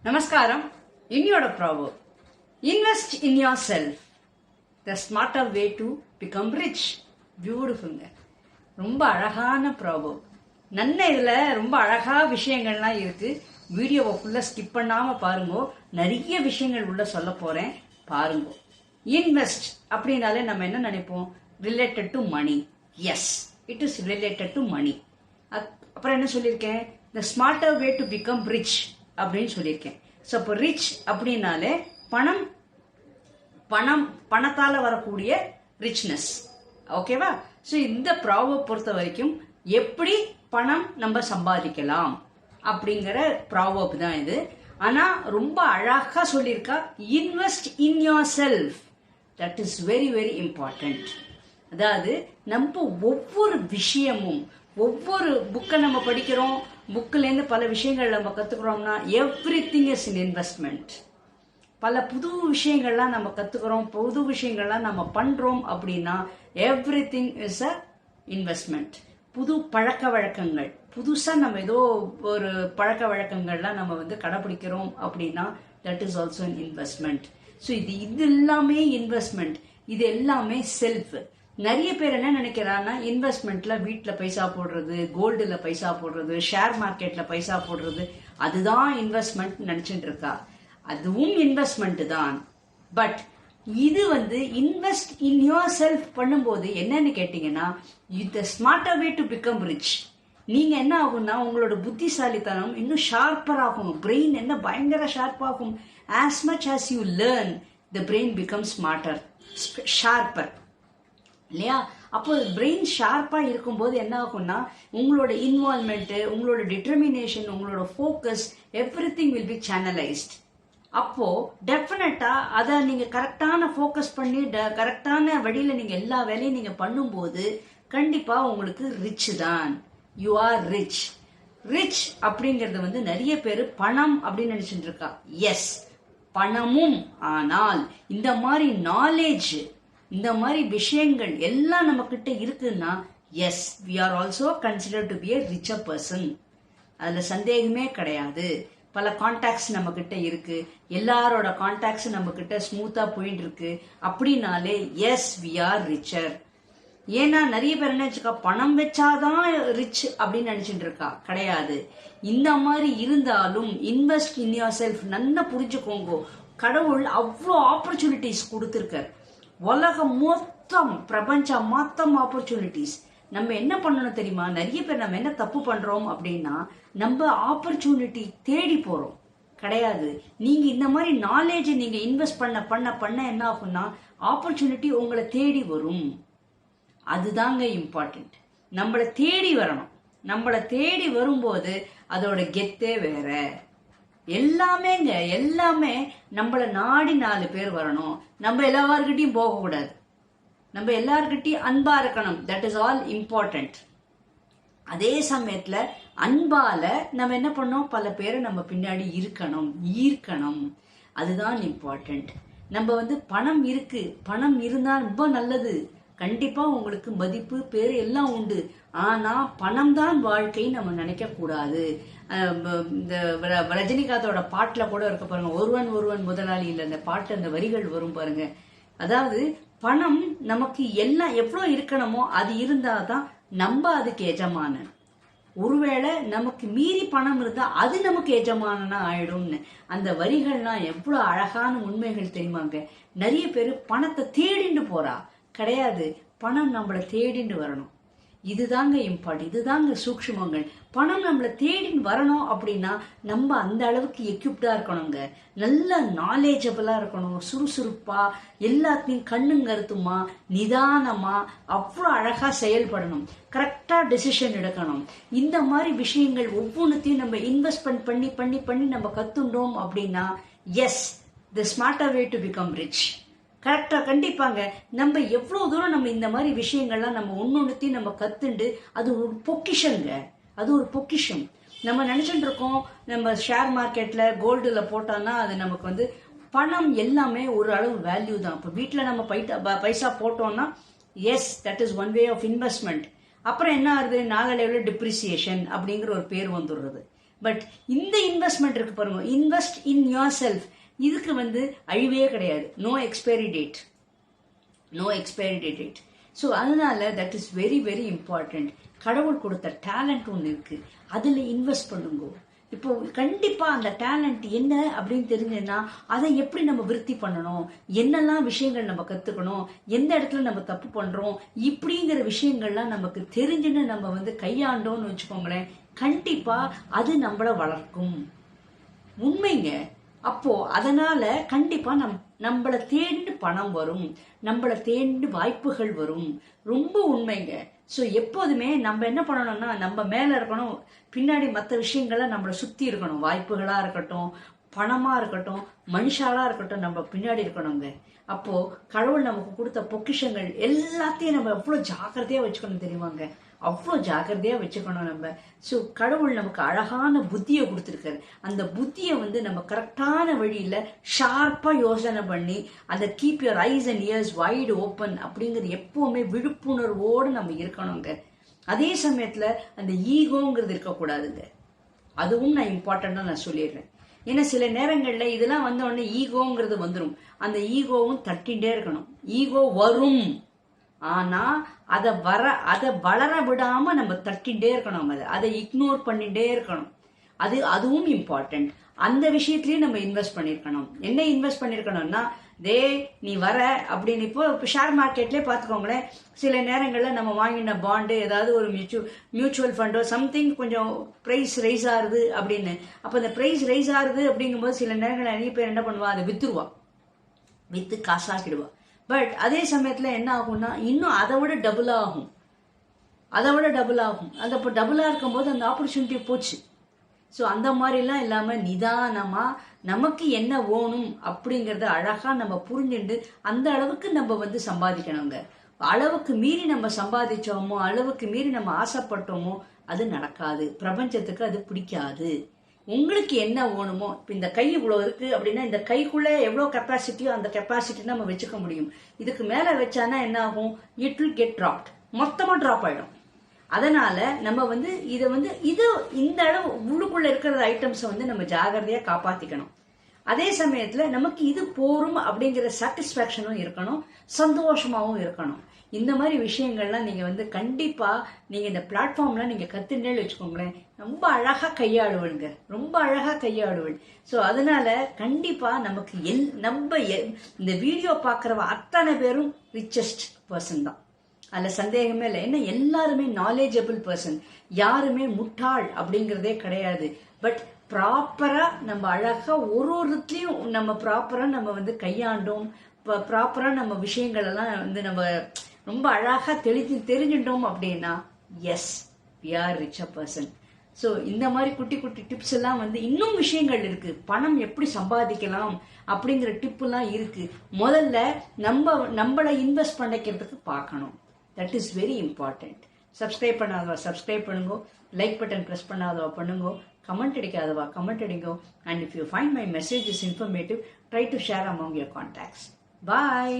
நமஸ்காரம். இன்னியோட proverb, invest in yourself, the smarter way to become rich. பியூட்டிஃபுல்ங்க, ரொம்ப அழகான ப்ராவர்ப். இதுல ரொம்ப அழகா விஷயங்கள்லாம் இருக்கு. வீடியோவை ஃபுல்லா ஸ்கிப் பண்ணாம பாருங்க, நிறைய விஷயங்கள் உள்ள சொல்ல போறேன், பாருங்க. இன்வெஸ்ட் அப்படின்னாலே நம்ம என்ன நினைப்போம்? Related to money. Yes, it is related to money. அப்புறம் என்ன சொல்லியிருக்கேன்? The smarter way to become rich அப்படின்னு சொல்லியிருக்கேன். ஸோ இப்போ ரிச் அப்படின்னாலே பணம், பணத்தால வரக்கூடிய ரிச்னஸ். ஓகேவா? ஸோ இந்த ப்ராவர்ப் பொறுத்த வரைக்கும் எப்படி பணம் நம்ம சம்பாதிக்கலாம் அப்படிங்கிற ப்ராவர்ப் தான் இது. ஆனா ரொம்ப அழகா சொல்லியிருக்கா, invest in your self. That is very very important. அதாவது நம்ம ஒவ்வொரு விஷயமும், ஒவ்வொரு புக்கை நம்ம படிக்கிறோம், புக்கிலேருந்து பல விஷயங்கள் நம்ம கத்துக்கிறோம்னா everything is in investment. பல புது விஷயங்கள்லாம் நம்ம கத்துக்கிறோம், புது விஷயங்கள்லாம் நம்ம பண்றோம் அப்படின்னா every thing is a investment. புது பழக்க வழக்கங்கள், புதுசா நம்ம ஏதோ ஒரு பழக்க வழக்கங்கள்லாம் நம்ம கடைபிடிக்கிறோம் அப்படின்னா that is also an investment. So இது எல்லாமே இன்வெஸ்ட்மெண்ட், இது எல்லாமே செல்ஃப். நிறைய பேர் என்ன நினைக்கிறான்னா, இன்வெஸ்ட்மெண்ட்ல வீட்டுல பைசா போடுறது, கோல்டுல பைசா போடுறது, ஷேர் மார்க்கெட்ல பைசா போடுறது, அதுதான் இன்வெஸ்ட்மெண்ட் நினைச்சிட்டு இருக்கா. அதுவும் இன்வெஸ்ட்மெண்ட் தான். பட் இது இன்வெஸ்ட் இன் யோர் செல்ஃப் பண்ணும்போது என்னன்னு கேட்டீங்கன்னா, the smarter way to become rich. நீங்க என்ன ஆகும்னா, உங்களோட புத்திசாலித்தனம் இன்னும் ஷார்ப்பர் ஆகும். பிரெயின் என்ன பயங்கர ஷார்ப் ஆகும். as much as you learn, the brain becomes smarter, sharper. இல்லையா? அப்போ பிரெயின் ஷார்ப்பா இருக்கும்போது என்ன ஆகும்னா, உங்களோட இன்வால்மெண்ட், உங்களோட டிட்டர்மினேஷன், உங்களோட focus, everything will be channelised. அப்போ டெஃபினட்டா அதை நீங்க கரெக்டான ஃபோக்கஸ் பண்ணி கரெக்டான வழியில நீங்க எல்லா வேலையும் நீங்க பண்ணும்போது கண்டிப்பா உங்களுக்கு ரிச் தான். You are rich. ரிச் அப்படிங்கறது நிறைய பேர் பணம் அப்படின்னு நினைச்சிட்டு இருக்கா. எஸ், பணமும். ஆனால் இந்த மாதிரி நாலேஜ், இந்த மாதிரி விஷயங்கள் எல்லாம் நம்ம கிட்ட இருக்குன்னா, yes, we are also consider to be a richer person. அதுல சந்தேகமே கிடையாது. பல கான்டாக்ட்ஸ் நம்ம கிட்ட இருக்கு, எல்லாரோட கான்டாக்ட்ஸ் நம்ம கிட்ட ஸ்மூத்தா போயிட்டு இருக்கு அப்படின்னாலே எஸ், வி ஆர் ரிச்சர். ஏன்னா நிறைய பேர் என்ன வச்சுக்கா, பணம் வச்சாதான் ரிச் அப்படின்னு நினைச்சிட்டு இருக்கா. கிடையாது. இந்த மாதிரி இருந்தாலும் இன்வெஸ்ட் இன் யோர் செல்ஃப். நல்லா புரிஞ்சுக்கோங்க, கடவுள் அவ்வளோ ஆப்பர்ச்சுனிட்டிஸ் கொடுத்துருக்கார். உலகம் மொத்தம், பிரபஞ்சம் மொத்தம் ஆப்பர்ச்சுனிட்டிஸ். நம்ம என்ன பண்ணணும் தெரியுமா? நிறைய பேர் நம்ம என்ன தப்பு பண்றோம் அப்படின்னா, நம்ம ஆப்பர்ச்சுனிட்டி தேடி போறோம். கிடையாது. நீங்க இந்த மாதிரி நாலேஜ் நீங்க இன்வெஸ்ட் பண்ண பண்ண பண்ண என்ன ஆகும்னா, ஆப்பர்ச்சுனிட்டி உங்களை தேடி வரும். அதுதாங்க இம்பார்ட்டன்ட். நம்மளை தேடி வரணும். நம்மளை தேடி வரும்போது அதோட கெத்தே வேற. எல்லாமே நம்மள நாடி 4 பேர் வரணும். நம்ம எல்லார்கிட்டையும் போக கூடாது. நம்ம எல்லார்கிட்டையும் அன்பா இருக்கணும். That is all important. அதே சமயத்துல அன்பால நம்ம என்ன பண்ணோம், பல பேரை நம்ம பின்னாடி ஈர்க்கணும். அதுதான் இம்பார்ட்டன்ட். நம்ம பணம் இருக்கு, பணம் இருந்தா ரொம்ப நல்லது. கண்டிப்பா உங்களுக்கு மதிப்பு, பேரு எல்லாம் உண்டு. ஆனா பணம் தான் வாழ்க்கை நம்ம நினைக்க கூடாது. இந்த ரஜினிகாந்தோட பாட்டுல கூட இருக்க பாருங்க, ஒருவன் முதலாளி இல்ல, அந்த பாட்டு அந்த வரிகள் வரும் பாருங்க. அதாவது பணம் நமக்கு எல்லாம் எவ்வளவு இருக்கணுமோ அது இருந்தாதான் நம்ம அதுக்கு எஜமானன். ஒருவேளை நமக்கு மீறி பணம் இருந்தா அது நமக்கு எஜமானனா ஆயிடும்னு அந்த வரிகள்லாம் எவ்வளவு அழகான உண்மைகள் தெரியுமாங்க. நிறைய பேரு பணத்தை தேடிண்டு போறா. கிடையாது, பணம் நம்மளை தேடிண்டு வரணும். இதுதாங்க இம்பார்ட்டன்ட். இதுதாங்க சூக்ஷ்மங்கள். பணம் நம்மளை தேடின்னு வரணும் அப்படின்னா நம்ம அந்த அளவுக்கு எக்யூப்டா இருக்கணுங்க. நல்ல நாலேஜபிளா இருக்கணும், சுறுசுறுப்பா, எல்லாத்தையும் கண்ணும் கருத்துமா, நிதானமா, அவ்வளோ அழகா செயல்படணும், கரெக்டா டெசிஷன் எடுக்கணும். இந்த மாதிரி விஷயங்கள் ஒவ்வொன்றுத்தையும் நம்ம இன்வெஸ்ட்மெண்ட் பண்ணி பண்ணி பண்ணி நம்ம கத்துண்டோம் அப்படின்னா yes, the smarter way to become rich. கரெக்டா? கண்டிப்பாங்க. நம்ம எவ்வளவு தூரம் நம்ம இந்த மாதிரி விஷயங்கள்லாம் நம்ம ஒன்னொன்னுத்தையும் நம்ம கத்துண்டு, அது ஒரு பொக்கிஷங்க. அது ஒரு பொக்கிஷம். நம்ம நினைச்சுட்டு இருக்கோம், நம்ம ஷேர் மார்க்கெட்ல கோல்டுல போட்டோம்னா அது நமக்கு பணம் எல்லாமே ஒரு அளவு வேல்யூ தான். இப்போ வீட்டுல நம்ம பைசா போட்டோம்னா yes, that is one way of investment. அப்புறம் என்ன ஆகுது, நாளடைவில் டிப்ரிசியேஷன் அப்படிங்கிற ஒரு பேர் வந்துடுறது. பட் இந்த இன்வெஸ்ட்மெண்ட் இருக்கு பாருங்க, இன்வெஸ்ட் இன் யோர் செல்ஃப், இதுக்கு வந்து அழிவே கிடையாது. No expiry date. ஸோ அதனால that is very very important. கடவுள் கொடுத்த டேலண்ட் ஒன்று இருக்கு, அதில் இன்வெஸ்ட் பண்ணுங்க. இப்போ கண்டிப்பா அந்த டேலண்ட் என்ன அப்படின்னு தெரிஞ்சதுன்னா அதை எப்படி நம்ம விருத்தி பண்ணணும், என்னெல்லாம் விஷயங்கள் நம்ம கத்துக்கணும், எந்த இடத்துல நம்ம தப்பு பண்றோம், இப்படிங்கிற விஷயங்கள்லாம் நமக்கு தெரிஞ்சுன்னு நம்ம வந்து கையாண்டோம்னு வச்சுக்கோங்களேன், கண்டிப்பா அது நம்மள வளர்க்கும். உண்மைங்க. அப்போ அதனால கண்டிப்பா நம்மளை தேடி பணம் வரும், நம்மளை தேடி வாய்ப்புகள் வரும். ரொம்ப உண்மைங்க. ஸோ எப்போதுமே நம்ம என்ன பண்ணணும்னா நம்ம மேல இருக்கணும், பின்னாடி மற்ற விஷயங்கள்லாம் நம்மளை சுத்தி இருக்கணும். வாய்ப்புகளா இருக்கட்டும், பணமா இருக்கட்டும், மனுஷாலா இருக்கட்டும், நம்ம பின்னாடி இருக்கணுங்க. அப்போ கடவுள் நமக்கு கொடுத்த பொக்கிஷங்கள் எல்லாத்தையும் நம்ம எவ்வளவு ஜாக்கிரதையா வச்சுக்கணும் தெரியுமாங்க, அவ்வளோ ஜாக்கிரதையா வச்சுக்கணும் நம்ம. ஸோ கடவுள் நமக்கு அழகான புத்தியை கொடுத்துருக்காரு. அந்த புத்தியை வந்து நம்ம கரெக்டான வழியில ஷார்ப்பா யோசனை பண்ணி அந்த keep your eyes and years wide open அப்படிங்கிறது எப்பவுமே விழிப்புணர்வோடு நம்ம இருக்கணுங்க. அதே சமயத்துல அந்த ஈகோங்கிறது இருக்கக்கூடாதுங்க. அதுவும் நான் இம்பார்ட்டண்டா நான் சொல்லிடுறேன். ஏன்னா சில நேரங்கள்ல இதெல்லாம் வந்த உடனே ஈகோங்கிறது வந்துடும். அந்த ஈகோவும் தட்டிகிட்டே இருக்கணும். ஈகோ வரும், ஆனா அதை வளர விடாம நம்ம தட்டிகிட்டே இருக்கணும். அதை இக்னோர் பண்ணிட்டே இருக்கணும். அதுவும் இம்பார்ட்டன்ட். அந்த விஷயத்திலயும் நம்ம இன்வெஸ்ட் பண்ணிருக்கணும். என்ன இன்வெஸ்ட் பண்ணிருக்கணும்னா, நீ வர அப்படின்னு இப்போ ஷேர் மார்க்கெட்லேயே பார்த்துக்கோங்களேன், சில நேரங்களில் நம்ம வாங்கின பாண்டு ஏதாவது ஒரு மியூச்சுவல் ஃபண்டோ சம்திங் கொஞ்சம் ப்ரைஸ் ரைஸ் ஆகுது அப்படின்னு, அப்போ அந்த ப்ரைஸ் ரைஸ் ஆகுது அப்படிங்கும்போது சில நேரங்களில் நிறைய பேர் என்ன பண்ணுவா, அதை விற்று காசாக்கிடுவா. பட் அதே சமயத்துல என்ன ஆகும்னா இன்னும் அதை விட டபுள் ஆகும். அந்த இப்போ டபுளா இருக்கும்போது அந்த ஆப்பர்ச்சுனிட்டி போச்சு. ஸோ அந்த மாதிரிலாம் இல்லாம நிதானமா நமக்கு என்ன வேணும் அப்படிங்கறத அழகா நம்ம புரிஞ்சுட்டு அந்த அளவுக்கு நம்ம வந்து சம்பாதிக்கணுங்க. அளவுக்கு மீறி நம்ம சம்பாதிச்சோமோ, அளவுக்கு மீறி நம்ம ஆசைப்பட்டோமோ அது நடக்காது. பிரபஞ்சத்துக்கு அது பிடிக்காது. உங்களுக்கு என்ன வேணுமோ, இப்போ இந்த கை இவ்வளோ இருக்கு அப்படின்னா இந்த கைக்குள்ள எவ்வளோ கெப்பாசிட்டியோ அந்த கெப்பாசிட்டி நம்ம வச்சுக்க முடியும். இதுக்கு மேல வச்சானா என்ன ஆகும், இட் வில் கெட் டிராப்ட், மொத்தமா டிராப் ஆயிடும். அதனால நம்ம வந்து இது இந்த அளவு உள்ளுக்குள்ள இருக்கிற ஐட்டம்ஸை வந்து நம்ம ஜாகிரதையா காப்பாத்திக்கணும். அதே சமயத்துல நமக்கு இது போரும் அப்படிங்கிற சாட்டிஸ்பாக்சனும் இருக்கணும், சந்தோஷமாவும் இருக்கணும். இந்த மாதிரி விஷயங்கள்லாம் நீங்க வந்து கண்டிப்பா நீங்க இந்த பிளாட்ஃபார்ம்ல நீங்க கத்துட்டேன்னு வச்சுக்கோங்களேன், ரொம்ப அழகா கையாளுவள். ஸோ அதனால கண்டிப்பா நமக்கு நம்ம இந்த வீடியோ பாக்குறவ அத்தனை பேரும் ரிச்சஸ்ட் பர்சன் தான், அதுல சந்தேகமே இல்லை. ஏன்னா எல்லாருமே நாலேஜபிள் பர்சன், யாருமே முட்டாள் அப்படிங்கிறதே கிடையாது. பட் ப்ராப்பரா நம்ம அழகா ஒருத்தையும் நம்ம ப்ராப்பரா நம்ம வந்து கையாண்டோம், ப்ராப்பரா நம்ம விஷயங்கள் எல்லாம் வந்து நம்ம ரொம்ப அழகா தெரிஞ்சுட்டோம் அப்படின்னா yes we are rich a person. So இந்த மாதிரி குட்டி குட்டி டிப்ஸ் எல்லாம் வந்து இன்னும் விஷயங்கள் இருக்கு. பணம் எப்படி சம்பாதிக்கலாம் அப்படிங்கிற டிப் எல்லாம் இருக்கு. முதல்ல நம்மளை இன்வெஸ்ட் பண்ணிக்கிறதுக்கு பார்க்கணும். That is very important. Subscribe பண்ணாதவா சப்ஸ்கிரைப் பண்ணுங்க, லைக் பட்டன் பிரஸ் பண்ணாதவா பண்ணுங்க, கமெண்ட் அடிக்காதவா கமெண்ட் அடிங்க. And if you find my message is informative, try to share among your contacts. Bye.